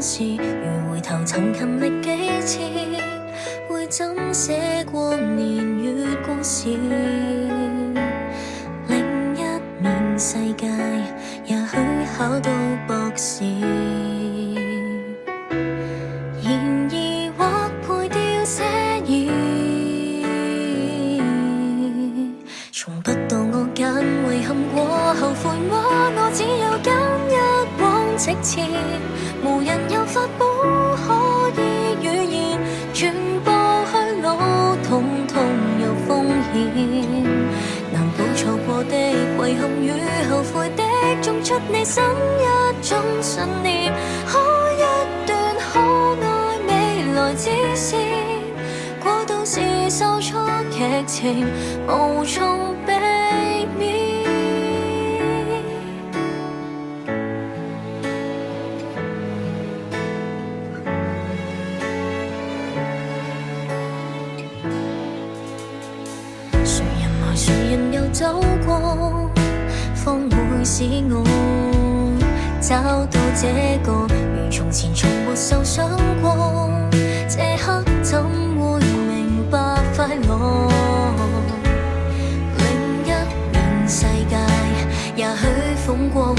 當時，如回頭曾勤力幾次，會怎寫過年月故事？另一面世界，也許考到博士。然而或配掉寫意，從不到我揀遺憾過後悔嗎？我只有揀一往直前，無人有法寶可以預言，全部去路統統有風險。難保錯過的遺憾與後悔的，種出你新一種信念，可一段可愛未來之線，過渡時受挫劇情無從避免。誰人又走過，方會使我找到這個如從前從沒受傷過。這刻怎會明白快樂？另一面世界，也許風光滿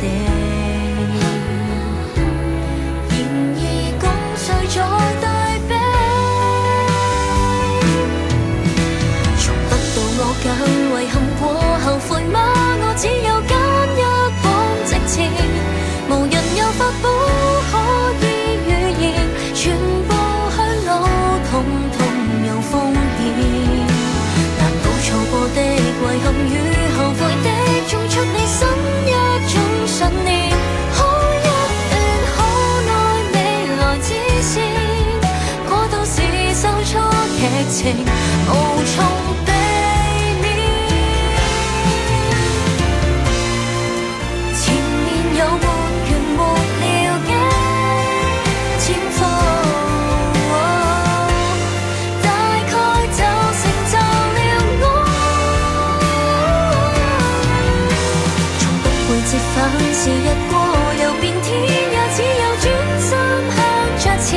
地。然而共誰在對比？我揀遺憾過後悔嗎？我只有揀一往直前，無人有法寶可以預言，全部去路統統有風險。難保錯過的遺憾與後悔的，種出你新一種信念，可一段可愛未來之線，過渡時受挫劇情無從避。有沒完沒了嘅前方，大概就成就了我。從不會折返，時日過又變天，也只有轉身向着前，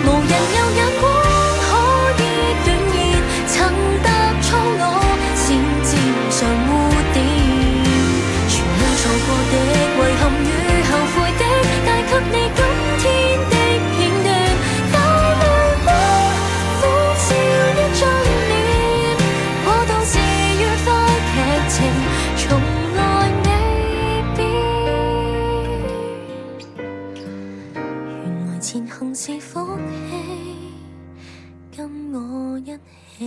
無人有眼光可以斷言，曾踏錯我先沾上污點，全因錯過的遺憾與後悔的，帶給你今天的片段，帶淚光苦笑一張臉，過渡時愉快劇情從來未變。原來前行是福氣，跟我一起。